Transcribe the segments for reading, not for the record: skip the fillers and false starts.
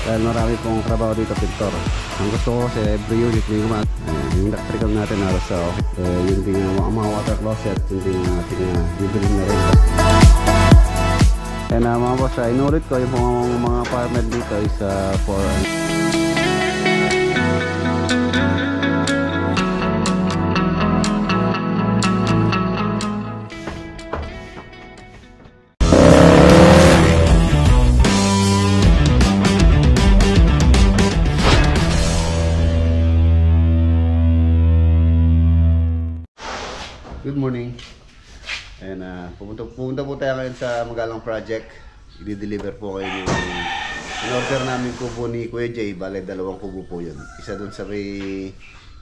dahil marami pong trabaho dito, pintor. Ang gusto ko kasi every unit may gumat. Yung electrical natin halos sa yun din mga water closet, yun din ating bibilin na rin. And mga boss, inulit ko yung mga apartment dito is for good morning. And pumunta po tayo ngayon sa Magalang Project. I-deliver po kayo yung in-order namin kubo ni Kuya Jay. Bale, 2 kubo po yun. Isa dun sa may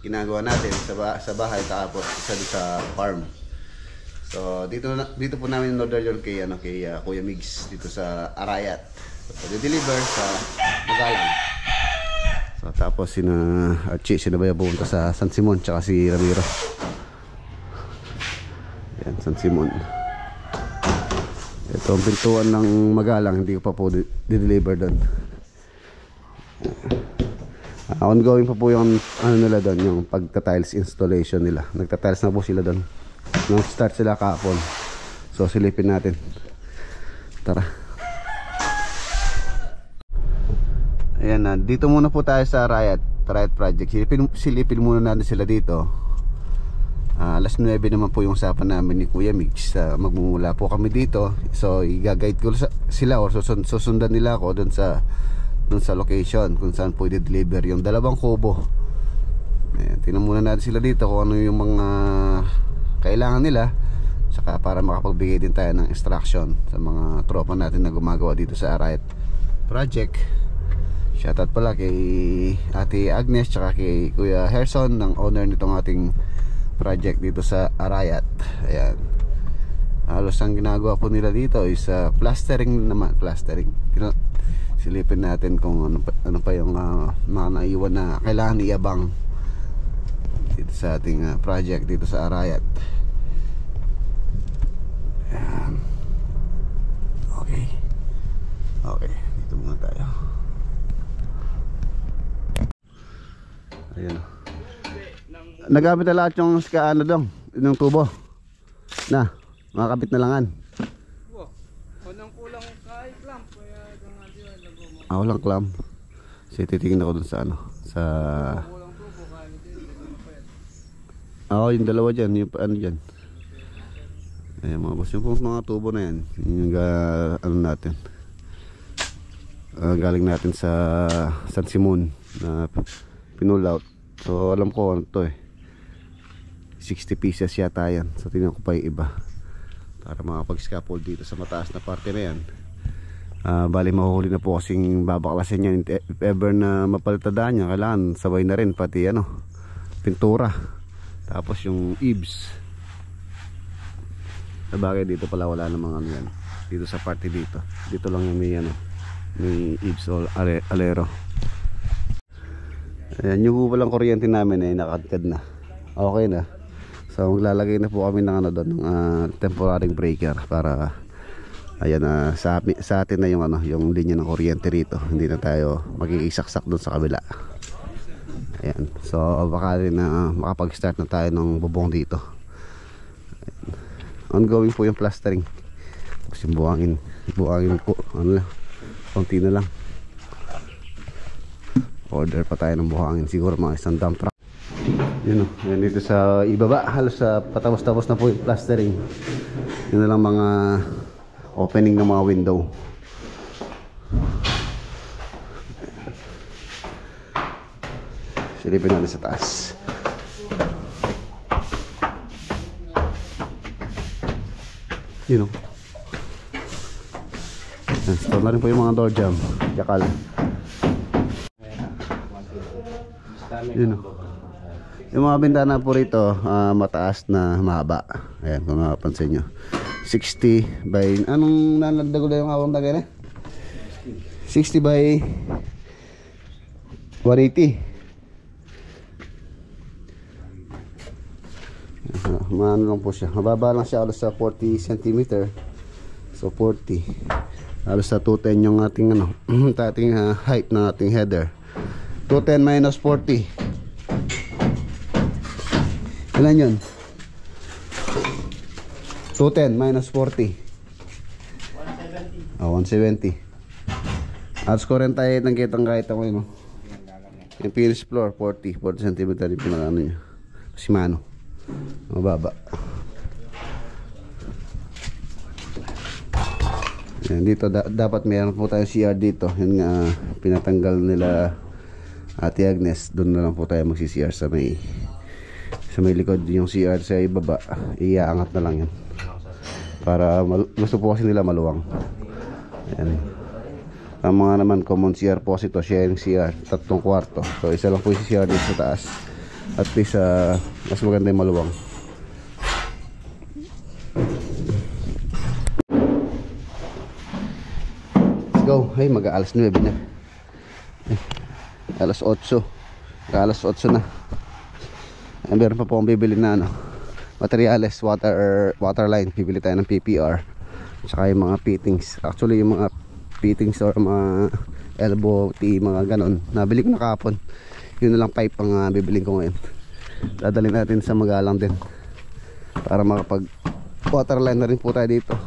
ginagawa natin sa bahay, tapos isa dun sa farm. So dito po namin in-order yun kay Kuya Migs dito sa Arayat. So i-deliver sa Magalang. So tapos sina Archie, sinabaya pumunta sa San Simon, tsaka si Ramiro. San Simon. Ito ang pintuan ng Magalang, hindi ko pa po di-deliver doon. Ongoing pa po yung nila doon, yung pagta-tiles installation nila. Nagta-tiles na po sila doon. Nung start sila kahapon. So silipin natin. Tara. Ayan na, dito muna po tayo sa Riot Project. Silipin muna natin sila dito. Alas 9 naman po yung usapan namin ni Kuya Mix. Magmumula po kami dito. So i-guide ko sila or susundan nila ako dun sa location kung saan po i-deliver yung 2 kubo. Ayan, tingnan muna natin sila dito kung ano yung mga kailangan nila, saka para makapagbigay din tayo ng instruction sa mga tropa natin na gumagawa dito sa Arayat Project. Shoutout pala kay Ate Agnes tsaka kay Kuya Herson, ng owner nitong ating project dito sa Arayat. Ayan, halos ang ginagawa po nila dito is plastering naman. Silipin natin kung ano pa yung mga naiwan na kailangan iabang dito sa ating project dito sa Arayat. Ayan. Okay, dito muna tayo. Ayan, nagamit na lahat yung ano dong, yung tubo na makakabit na langan. Walang kulang kay clamp, kaya walang clamp. Kasi titingin ako dun sa sa kulang tubo kaya yung 2 dyan, yung ano dyan. Ayan mga boss, yung mga tubo na yan, yung natin galing natin sa San Simon na pinull out. So alam ko ano to 60 pieces yata yan. So tingnan ko pa yung iba para makapag-scaffold dito sa mataas na parte na yan. Bali mahuhuli na po kasing babaklasin yan. If ever na mapalitadaan niya, kailangan sabay na rin pati pintura, tapos yung eaves. Sabagay dito pala wala namang yan dito sa parte dito. Dito lang yung may eaves o alero. Ayan, yung walang kuryente namin nakadkad na. Okay na. So maglalagay na po kami ng doon, ng temporary breaker para ayan sa atin na yung linya ng kuryente rito. Hindi na tayo magkikisaksak doon sa kabila. Ayan. So baka rin makapag-start na tayo ng bubong dito. Ayan. Ongoing po yung plastering. Tapos yung buhangin po konti na lang. Order pa tayo ng buhangin, siguro mga 1 dump truck. Yun yan dito sa ibaba, halos patapos-tapos na po yung plastering. Yun na lang mga opening ng mga window. Silipin natin sa taas. Yun install na rin po yung mga door jamb, yakal. Yun yung mga bintana po rito, mataas na mahaba. Ayan, kung mapapansin nyo, 60 by anong nanagdago na yung awang tagay na? 60 by 180. Maano lang po siya, mababa lang siya alos sa 40 cm. So 40 Halos sa 210 yung ating ano, ating height ng ating header. 210 minus 40. Ilan yun? 210 minus 40. 170. 170. At score tayo ng kitang kahit ako yun. Yung finish floor 40 cm yung pinakano niya. Si Mano. Mababa. Yan, dito dapat mayroon po tayo CR dito. Yun nga pinatanggal nila Ate Agnes. Doon na lang po tayo magsi-CR sa may likod. Yung CR sa ibaba, iaangat na lang yan para gusto po kasi nila maluwang. Yan. Ang mga naman common CR po ito, sharing CR 3 kwarto. So isa lang po yung CR dito sa taas. At least mas maganda yung maluwang. Go. Ay, mag-aalas 9 na. Alas 8. Alas 8 na. Ay, meron pa po akong bibili na materials, water line. Bibili tayo ng PPR. Saka yung mga fittings. Actually, yung mga fittings or mga elbow T, mga ganon. Nabili ko na kahapon. Yun na lang pipe ang bibilin ko ngayon. Dadalhin natin sa Magalang din. Para makapag water line na rin po tayo dito.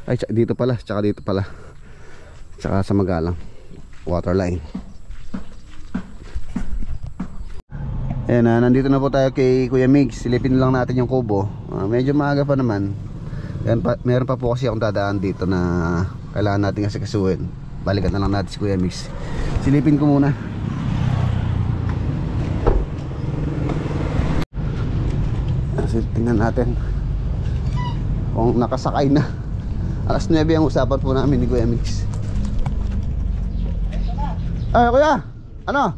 Ay, dito pala. Tsaka dito pala. Tsaka sa Magalang waterline. Ayan, nandito na po tayo kay Kuya Migs. Silipin lang natin yung kubo. Medyo maaga pa naman. Ayan, meron pa po kasi akong dadaan dito na kailangan natin kasi kasuhin. Balikan na lang natin si Kuya Migs. Silipin ko muna. Tingnan natin kung nakasakay na. Alas 9 ang usapan po namin ni Kuya Migs. Ay, Kuya, ano?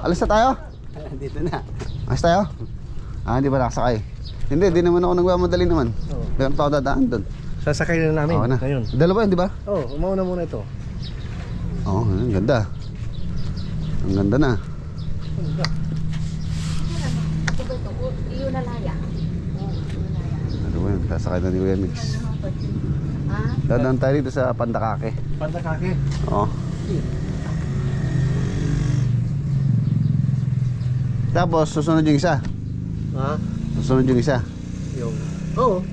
Alis na tayo? Dito na. Alis tayo? Hindi ba nakasakay? Hindi naman ako nagmamadali naman. Meron pa ako dadaan doon. Sasakay na namin na. ngayon. Dalawa yun, di ba? Oo, umauna muna ito. Oo, ang ganda. Ang ganda na. Iyo na laya. Ano ba yun? Sasakay na ni Kuya Mix. Dadaan tayo dito sa Pandakake. Pandakake? Oo. Tapos susunod yung isa. Ha? Susunod yung isa. Yung... Oo.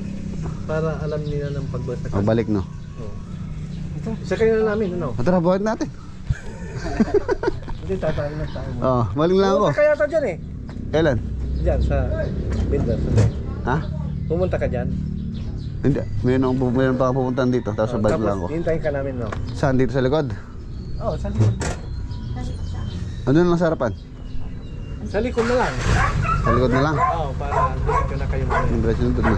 Para alam nila ng pagbalik. Pagbalik, no? Oo. Ito, sakay na namin, ano? Tara, buhat natin. Hindi, tatawag na tayo. Oo, balik lang ako. Pumunta ka yata dyan eh. Kailan? Dyan, sa Binder. Ha? Pumunta ka dyan. Hindi, mayroon pa akong pupuntahan dito. Tapos balik lang ako. Tapos, hintayin ka namin, no? Saan? Dito sa likod? Oo, sa likod. Ano lang sa harapan? Sa likod na lang. Sa likod na lang? Oo, para dito na kayo muna. Yung diretso nito na.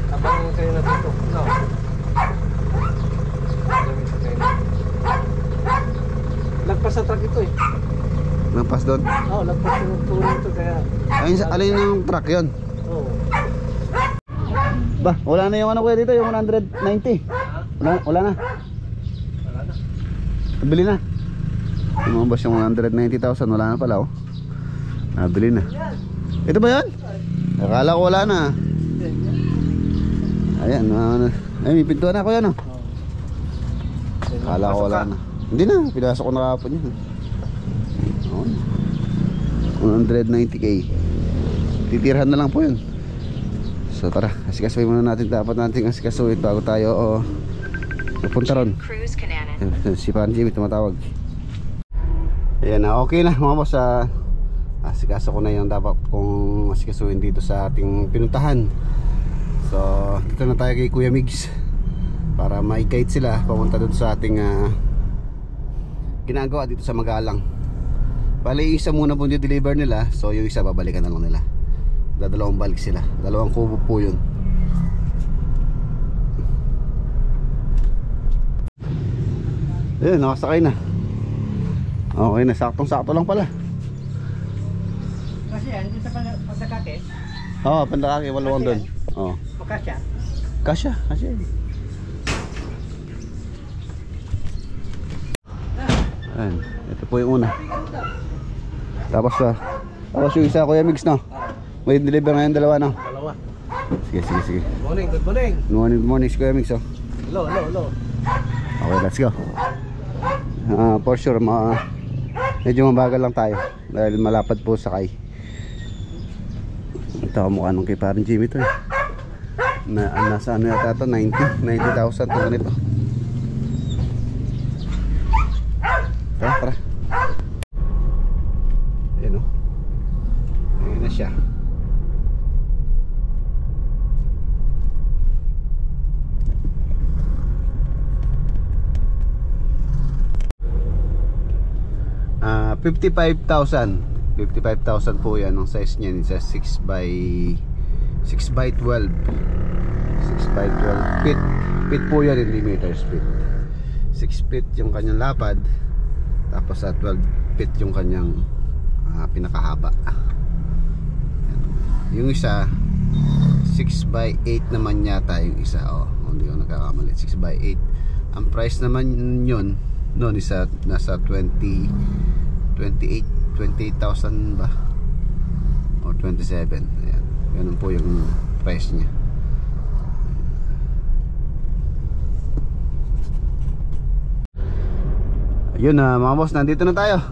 Habang kayo na dito, no? Lagpas sa truck ito eh. Lampas doon? Oo, lagpas yung turo ito kaya... Ayun, alin yung truck yun? Oo. Ba, wala na yung ano kuya dito, yung 190. Wala na. Wala na. Nabili na. Lumabas yung 190,000, wala na pala oh. Nabili na. Ito ba yan? Akala ko wala na. Ayan, ay may pintuan na kuya no. Akala ko wala na. Hindi na, pinasok ko na kapon yun. 190k. Titirhan na lang po yun. So tara, asikasuhin muna natin. Dapat natin asikasuhin bago tayo pupunta ron. Si Pan Jimmy tumatawag. Ayan na, okay na mga boss. Asikaso ko na yung dapat kong asikasuhin dito sa ating pinuntahan. So dito na tayo kay Kuya Migs para ma-guide sila papunta doon sa ating ginagawa dito sa Magalang. Bali isa muna po yung deliver nila. So yung isa babalikan na lang nila. Dadalawang balik sila. Dalawang kubo po yun. Ayun, nakasakay na. Okay na, saktong-sakto lang pala. Kasi yan, dito sa Pandakake. Oo, Pandakake, walawang doon. Oo. Makasya. Kasya. Ayan, ito po yung una. Tapos yung isa Kuya Migs no. May deliver ngayon dalawa no. Dalawa. Sige. Morning, good morning. Good morning, Kuya Migs oh. Hello. Okay, let's go. For sure medyo mabagal lang tayo dahil malapad po sakay. Ito mukha nung kay parang Jimmy to eh. Nasa ano yata ito, 90,000 to ganito. Tara. Ayan o. Ayan na siya. Ah, 55,000 po yan. Ang size niya is 6 by 12 feet po yan, hindi meters, feet. 6 feet yung kanyang lapad, tapos sa 12 feet yung kanyang pinakahaba. Yung isa 6 by 8 naman yata yung isa. Hindi ko nagkakamali, 6 by 8. Ang price naman yun noon isa nasa 28,000 ba or 27. Ayan, ganun po yung price niya. Yun na mga boss, nandito na tayo.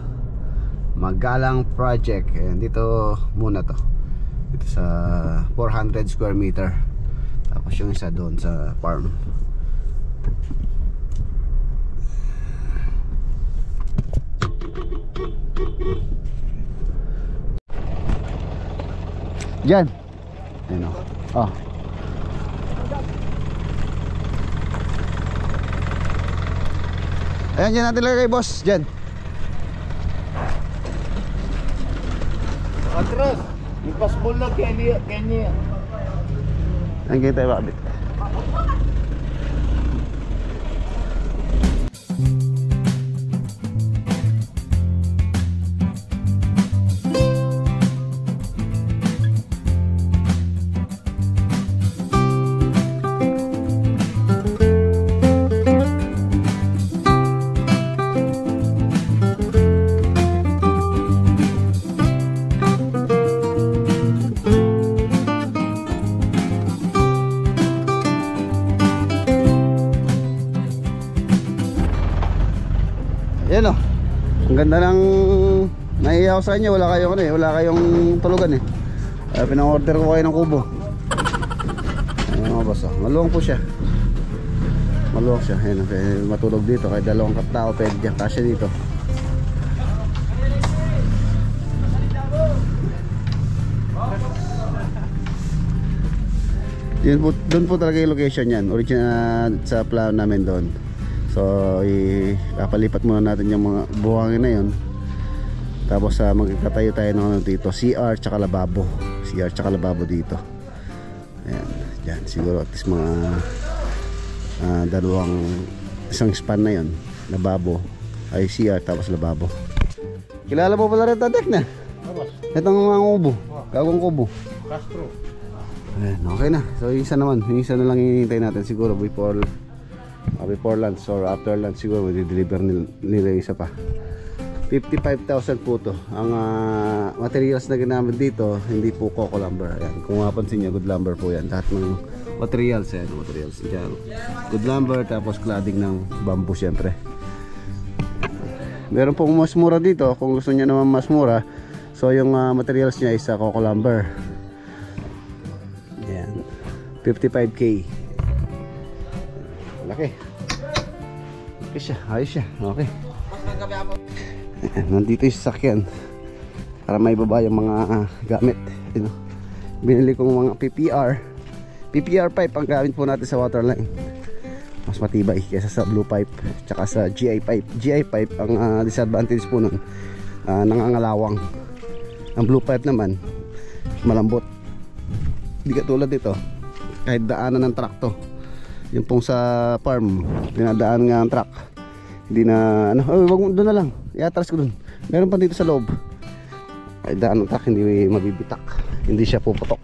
Magalang project. Ayan, dito muna to. Dito sa 400 square meter. Tapos yung isa doon sa farm. Diyan. Ayan o. Oh. Ayan, dyan natin lagay boss. Dyan. Atras, ipasbol na Kenya. Ayan, ganyan tayo bakabit. Ayan o. Ang ganda ng naiiyaw sa kanya. Wala kayong tulugan eh. Pinang-order ko kayo ng kubo. Ayan mga boss. Maluwang po siya. Ayan, matulog dito. Kahit dalawang katao pwede dyan. Kasya dito. Doon po talaga yung location yan. Original sa plano namin doon. So ipapalipat muna natin yung mga buhangin na yun. Tapos magtatayo tayo ng dito, CR tsaka lababo. Dito. Ayan, dyan siguro at least mga isang span na yun. Lababo ay CR tapos lababo. Kilala mo pala rin tatek na? Itong mga kubo, gagawang kubo Castro. Ayan, okay na. So yung isa na lang hinihintay natin siguro before lunch or after lunch siguro i-deliver nila yung isa pa. 55,000 po to. Ang materials na ginamit dito hindi po coco lumber. Ayan, kung mapansin nyo, good lumber po yan. Lahat ng materials yan, dyan. Good lumber tapos cladding ng bamboo syempre. Meron pong mas mura dito kung gusto nyo naman mas mura. So yung materials nya is coco lumber. Ayan, 55k. Laki. Okay siya, ayos siya. Okay. Nandito yung sasakyan para may baba yung mga gamit. Binili kong mga PPR pipe ang gamit po natin sa water line. Mas matibay kaysa sa blue pipe tsaka sa GI pipe. Ang disadvantage po nun, nangangalawang. Ang blue pipe naman malambot. Hindi katulad dito, kahit daanan ng truck to. Yung pong sa farm dinadaan nga ang truck, hindi na wag mo doon na lang, iatras ko doon. Meron pa dito sa loob, ay daan ng truck, hindi mabibitak, hindi siya puputok.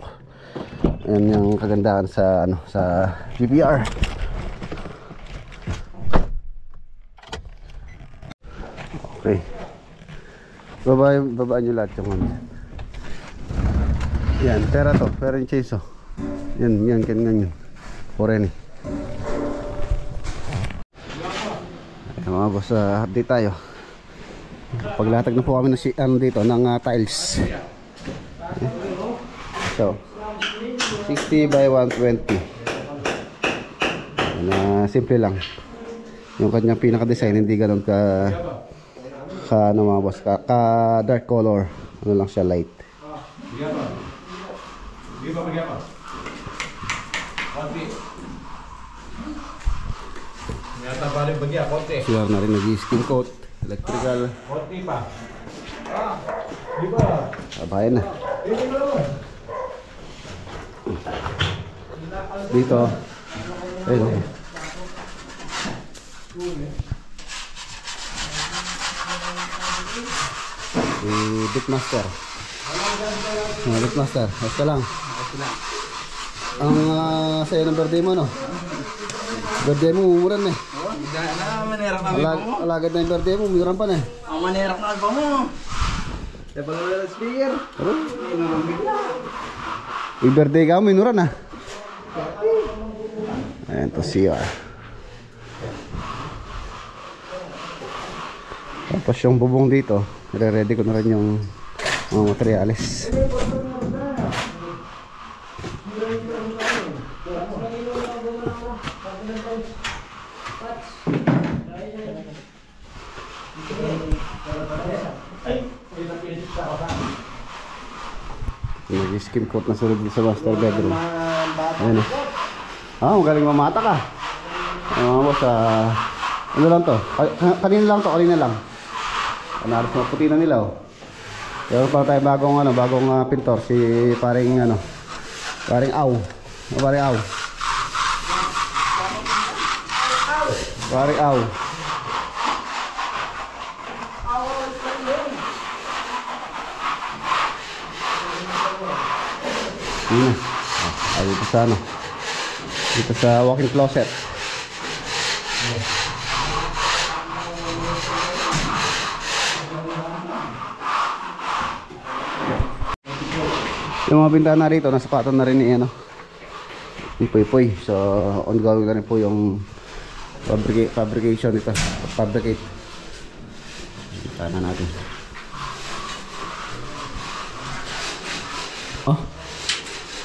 Ayan yung kagandahan sa sa PPR. Okay, babaan nyo lahat yung ano yan. Pera yung chainsaw yan, ganyan Poreni. Mga boss, update tayo. Paglatag na po kami ng dito ng tiles. So 60 by 120. Simple lang. Yung kanyang pinaka-design hindi ganoon ka ano mga boss, ka dark color. Ano lang siya, light. Sure na rin nag-skin coat, electrical. Abayan na. Dito. Ayun. Bitmaster. Bitmaster. Basta lang. Ang sa'yo ng birthday mo, no? Birthday mo, umuran eh. Alagad na yung birthday mo, umuran pa na eh. Ang manerak na alba mo. Diba na speaker? Yung birthday ka mo, inuran ah. Ayan to siya. Tapos yung bubong dito, ready ko na rin yung mga materyales. Nag-skim coat na sunod sa master bedroom. Ayan o. Magaling mamata ka. Boss, ano lang to? Kanina lang. Panaros na puti na nila oh. Pero pa tayo bagong pintor, si paring paring Aw. Paring Aw. Dito sa walk-in closet. Yung mga bintana rito, nasapatan na rin ni Poy. So ongoing na rin po yung fabrication nito. Fabricate. Bintana natin.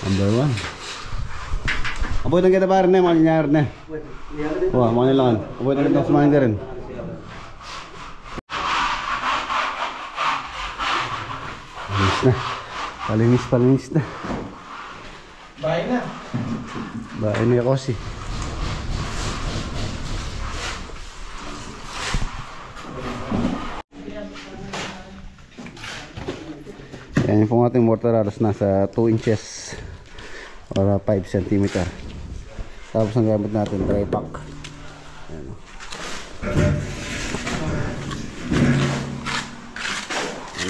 Number 1. Aboy na kita pa rin mga nyayar na. Mga nilangan. Aboy na kita sumahin ka rin. Palinis na. Bahay na. Bahay na ako si. Yan yung pong ating mortar aros nasa 2 inches or 5 cm. Tapos ang gamit natin dry pack. Ayan.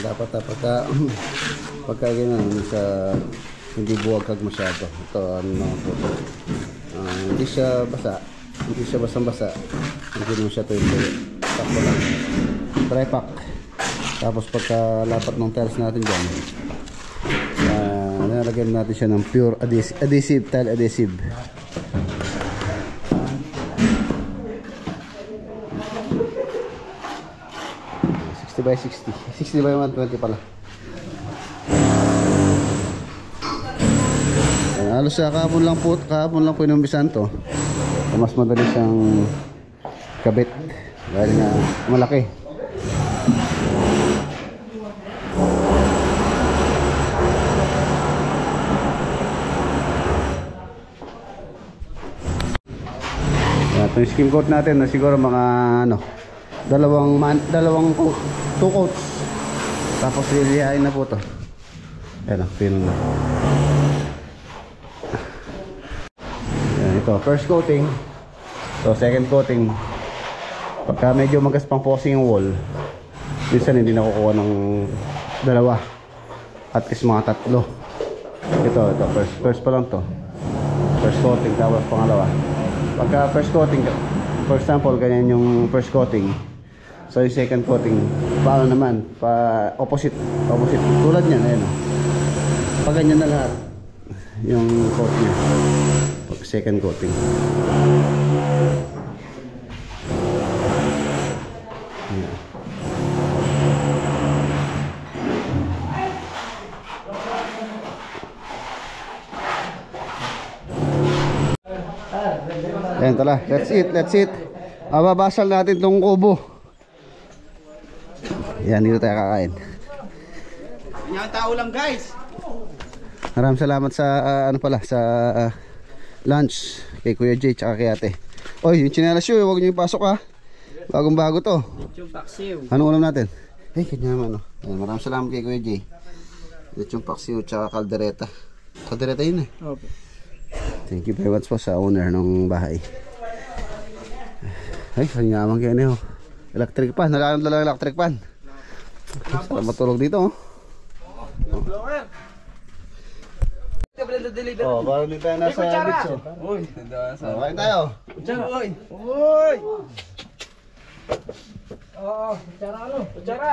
Dapat pagka ganyan sa hindi buwagkag masyado. Ito ano naman po. Hindi siya basang-basa. Hindi naman siya tuyo. Takbo lang. Dry pack. Tapos pagka lapat ng tiles natin dyan, nalagyan natin siya ng pure adhesive, tile adhesive. By 60 by 120 pala. Halos kahapon lang po inumpisan to. Mas madali siyang kabit dahil nga malaki. Ito yung skim coat natin na siguro mga dalawang 2 coats. Tapos lilihain na po to. Ayan o, pino na. Ayan, ito, first coating. So second coating. Pagka medyo magaspang posing yung wall, minsan hindi nakukuha ng dalawa. At least mga 3. Ito, first pa lang to. First coating, tapos pangalawa. Pagka first coating, for example, ganyan yung first coating. So yung second coating, paano naman? Opposite. Tulad niyan, ayan o. Pag ganyan na lahat yung coat niya. Pag second coating. Ayan, tala. Let's eat. Babasal natin tong kubo. Yan, dito tayo kakain. Yan tao lang guys. Maraming salamat sa sa lunch kay Kuya Jay tsaka kay ate. Oy, yung chinelas yun, huwag nyo ipasok ha. Bagong bago to. Yung paksiw. Anong ulam natin? Kanya naman. Ayan, maraming salamat kay Kuya Jay. Yung paksiw tsaka kaldereta. Kaldereta yun eh. Okay. Thank you very much po sa owner ng bahay. Ay, kanyaman kayo niyo. Electric pan, nalalang lang electric pan. Sarap matulog dito. Blower. Oh, parang din tayo nasa beach. Uy, Kain tayo. Uy. Uy. Oo, kutsara ano? Kutsara.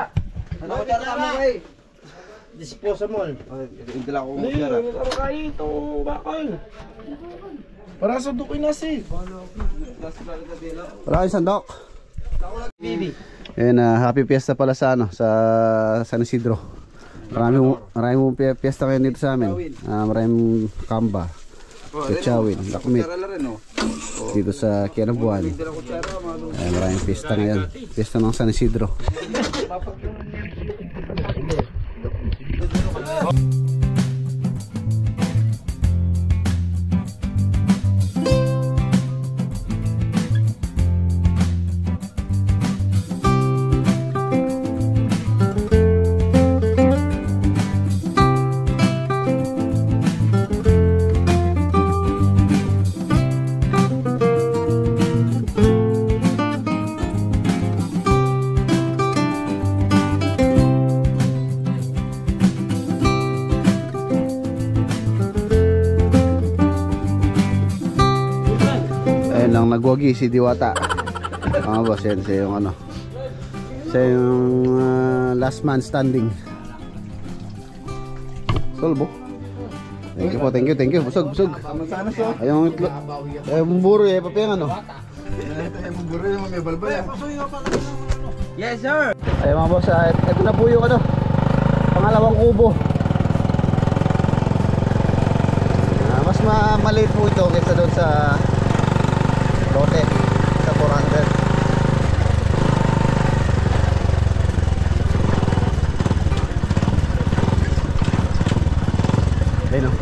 Ano kutsara mo kay? Disposable. Hindi lang ako Kutsara. Ano kayo itong bakal? Para sa dukoy nasi. Wala kayong sandok. Bibi. And happy fiesta pala sa sa San Isidro. Maraming fiesta ngayon dito sa amin. Maraming kamba, kachawin, lakmit. Dito sa Kianabuan. Maraming fiesta ngayon. Fiesta ng San Isidro. Nagwagi si Diwata. Mga boss, yan siya yung siya yung last man standing. Solbo. Thank you. Busog. Ayong itlo. Ayong buro papayang Ayong buro yung may balbal. Yes, sir. Ayun mga boss, ito na po yung pangalawang kubo. Mas maliit po ito kaysa doon sa lote sa 400. Ayun o.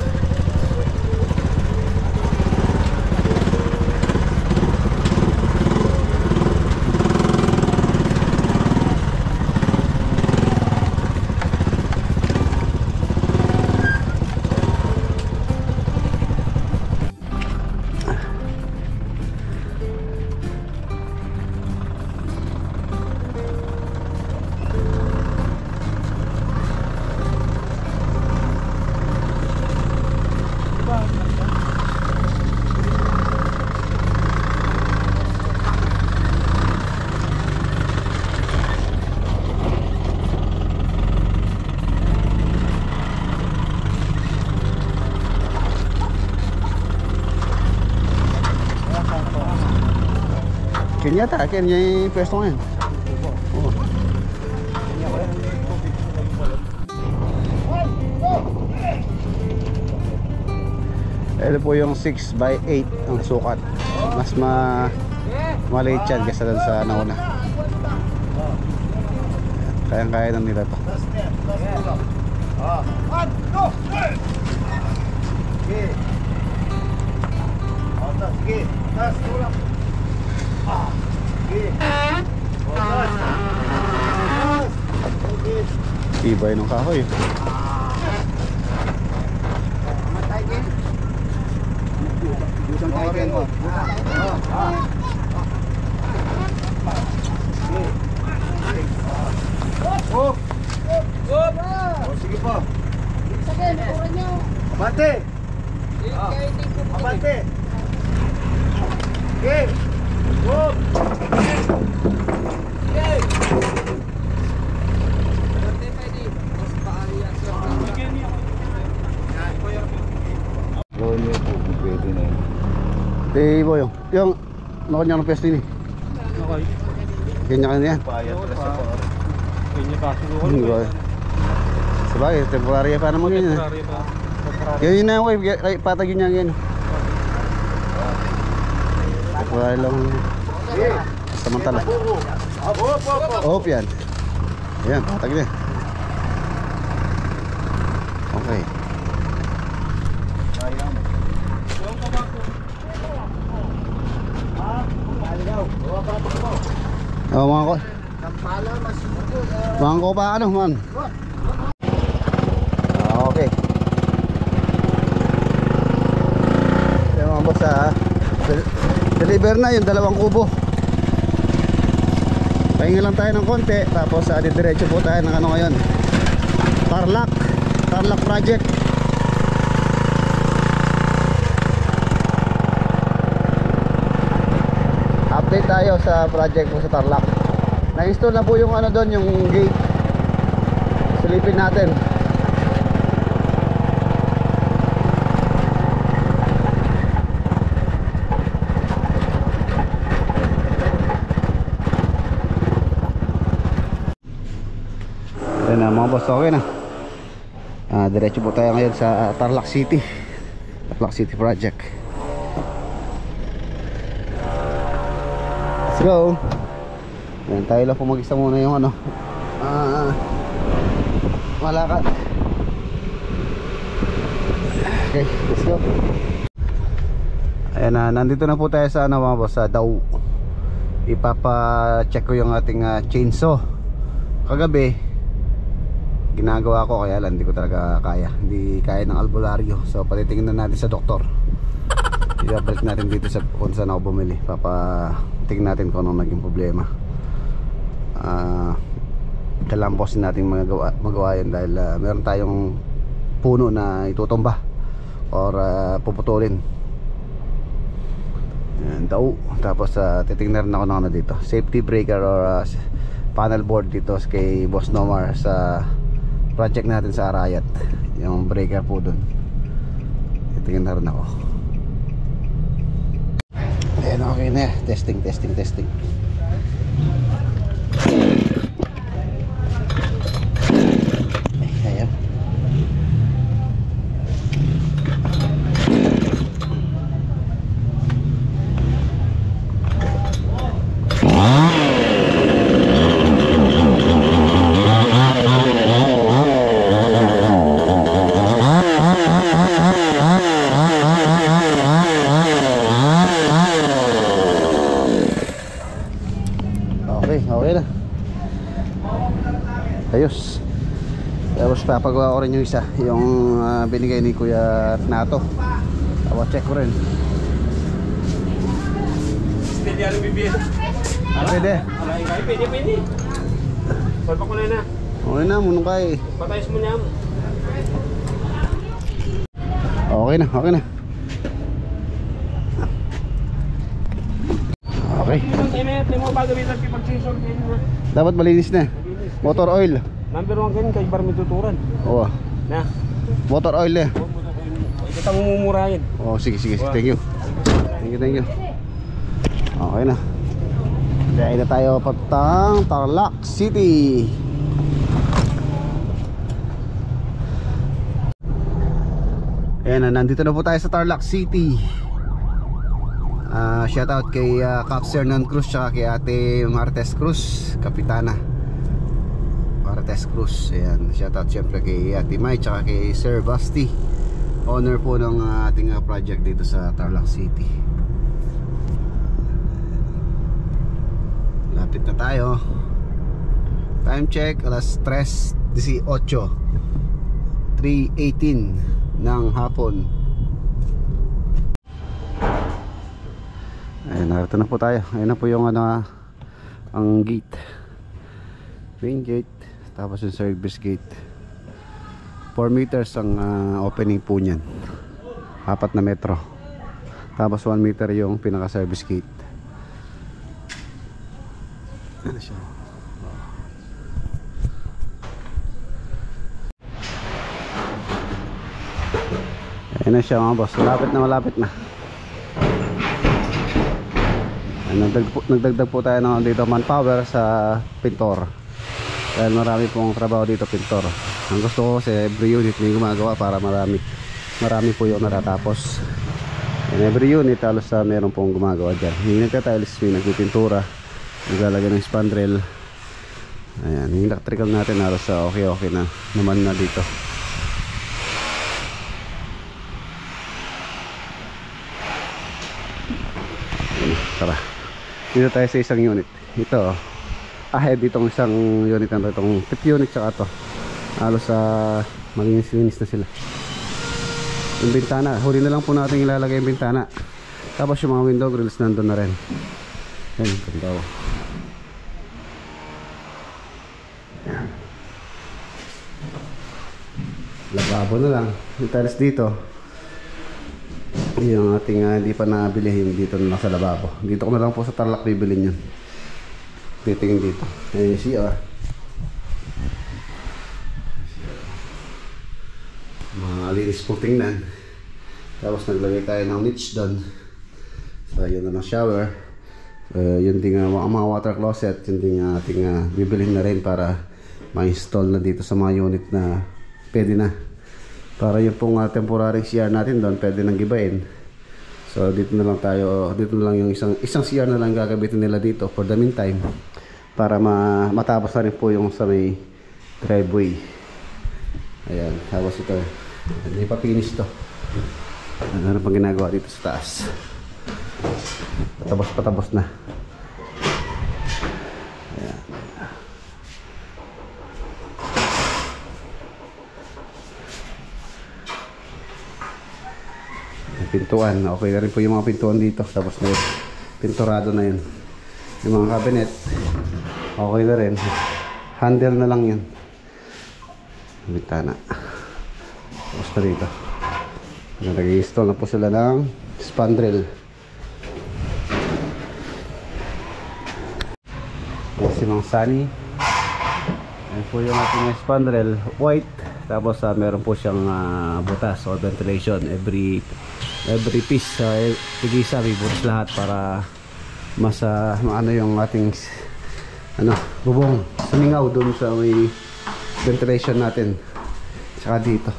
Kenya yung pwesto ngayon. Ito po yung 6x8 ang sukat. Mas maliit yan kaysa dun sa nauna. Kayang-kaya na nila to. Ibay ng kahoy. Sige po. Sige, likuran nyo. Abante. Abante. Okay. Whoop. Okay. Gawin niyo po kung pwede na yun. Boy, yung nakanya ng pwesto yun eh. Okay. Kanya-kanya yan. Ini kaso Hindi ba? Sabagay, temporary pa naman yun. Yun na yung kay patag yun yan. Temporary lang. Samantala. Op yan. Ayan, patag na. Okay. Oh, mga ko. Mga ko pa ano, man. Okay. Yung mga boss, deliver na yung 2 kubo. Pahinga lang tayo ng konti. Tapos diretso po tayo ng ano ngayon, Tarlac project. Update tayo sa project po sa Tarlac. Na-install na po yung ano doon, yung gate. Silipin natin. Ayan na mga boss, okay na. Diretso po tayo ngayon sa Tarlac City project. Let's go. Ayan, tayo lang po mag-isa muna yung ano, malakad. Okay, let's go. Ayan na, nandito na po tayo sa ano mga boss, sa Dao. Ipapa-check ko yung ating chainsaw. Kagabi ginagawa ko, kaya lang hindi ko talaga kaya. Hindi kaya ng albularyo. So patitingnan natin sa doktor. Ibabalik natin dito sa kung saan ako bumili. Papatingnan natin kung anong naging problema. Kailangan po natin magawa yan dahil meron tayong puno na itutumba or puputulin. Ayan, daw. Tapos titingnan ako ng ano dito, safety breaker or panel board dito kay Boss Nomar sa project natin sa Arayat. Yung breaker po dun, titingnan na rin ako. Ayan, okay na. Testing. Ayan. Okay na. Ayos. Tapos papagawa ko rin yung isa, yung binigay ni Kuya Renato. Tapos check ko rin. Pwede ano bibili? Pwede. Pwede. Palpa ko na. Okay na, munong kay. Patayos mo niya. Okay na. Okay. Dapat malinis na. Motor oil. Number 1 ganyan kay bar tuturan. Oo. Na. Motor oil eh. Ito ang mumurahin. Oh, sige. Thank you. Okay na. Kaya na tayo patang Tarlac City. Ayan na, nandito na po tayo sa Tarlac City. Shoutout kay Caps Hernan Cruz tsaka kay Ate Martes Cruz, Kapitana Martes Cruz. Ayan, shoutout syempre kay Ate Mai tsaka kay Sir Basti, owner po ng ating project dito sa Tarlac City. Lapit na tayo. Time check, alas 3:18, 3:18 ng hapon. Ayun, narito na po tayo. Ayun na po yung ano, ang gate, main gate, tapos yung service gate. 4 meters ang opening po nyan, 4 na metro. Tapos 1 meter yung pinaka service gate. Ano siya? Ayun na siya mga boss. Malapit na. Nagdagdag po tayo ng dito manpower sa pintor. Dahil marami pong trabaho dito pintor. Ang gusto ko kasi every unit may gumagawa para marami po yung natatapos. And every unit halos meron pong gumagawa dyan. Yung nagka-tiles, may nagpipintura, naglalagay ng spandrel. Ayan, yung electrical natin halos okay na naman na dito. Tara, dito tayo sa isang unit. Ito ahead itong isang unit na ito, itong tip unit tsaka ito halos malinis na sila. Yung bintana, huli na lang po natin ilalagay yung bintana. Tapos yung mga window grills nandun na rin. Ayan, ganda o. Lababo na lang. Yung tiles dito, yung ating hindi pa nabili, yung dito na lang sa lababo. Dito ko na lang po sa Tarlac bibilin yun. Titingin dito. Ayan yung CR. Malinis po tingnan. Tapos naglagay tayo ng niche doon. So yun na ng shower. Yun din mga water closet. Yun din ating bibilhin na rin para ma-install na dito sa mga unit na pwede na. Para yung pong temporary CR natin doon pwede nang gibain. So dito na lang tayo, dito na lang yung isang CR na lang gagabitin nila dito for the meantime. Para matapos na rin po yung sa may driveway. Ayan, tapos ito. Hindi pa finish to. Ano pang ginagawa dito sa taas? Patapos na. Ayan. Pintuan, okay na rin po yung mga pintuan dito. Tapos na yun, pinturado na yun. Yung mga cabinet, okay na rin. Handle na lang yun. Bintana. Tapos na dito. Nag-i-install na po sila ng spandrel. Yan si Mang Sunny. Yan po yung ating spandrel, white. Tapos meron po siyang butas or ventilation. Every piece, tig-isa may butas lahat para mas maano yung ating bubong sumingaw dun sa may ventilation natin. Tsaka dito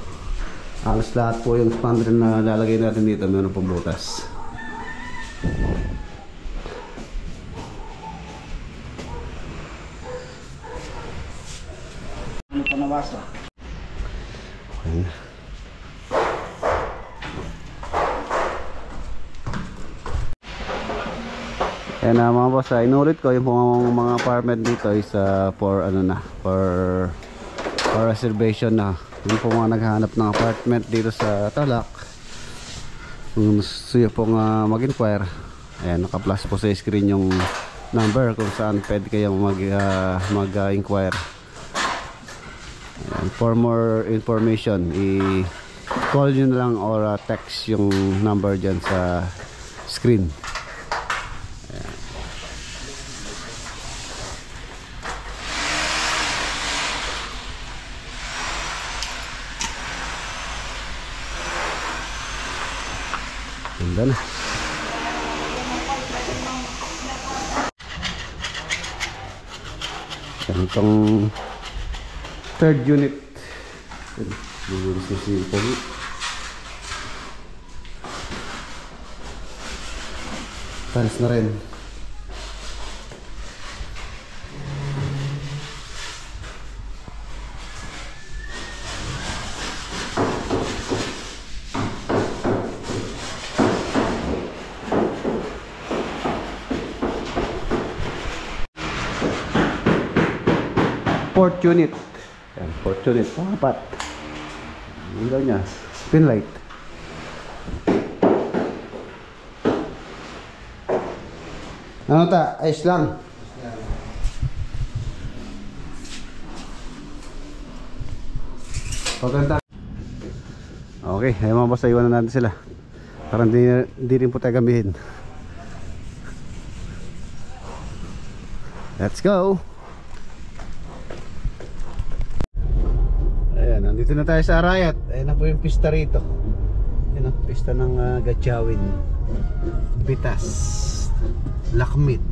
halos lahat po yung spandrel na lalagay natin dito meron pong butas. Ano pa nabasa? Okay na. Ayan mga boss, inulit ko yung mga apartment dito is for reservation na. Yung po mga naghahanap ng apartment dito sa Tarlac, kung gusto nyo pong mag-inquire, ayan, naka-plus po sa screen yung number kung saan pwede kayong mag-inquire. For more information, i-call nyo na lang or text yung number dyan sa screen. Ganda na. Itong third unit. Tiles na rin. Fourth unit. Yan, fourth unit. Apat. Ilaw niya. Pin light. Ano ta? Ayos lang. Pagkanta. Okay, ayun mga boss, iwanan natin sila. Parang di rin po tayo gamihin. Let's go. Nandito na tayo sa Arayat. Ayan na po yung pista rito. Ayan ang pista ng Gatchawin Bitas. Lakmit.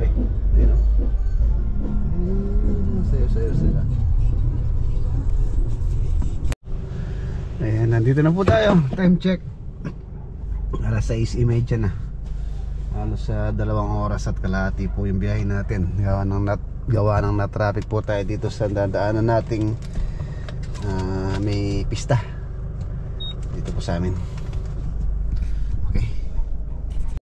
Ay, ayun o. Sayo sila. Ayan, nandito na po tayo. Time check. Alas 6:30 na. Halos sa 2 oras at kalahati po yung biyahe natin. Gawa ng na-traffic po tayo dito sa dadaanan nating may pista dito po sa amin.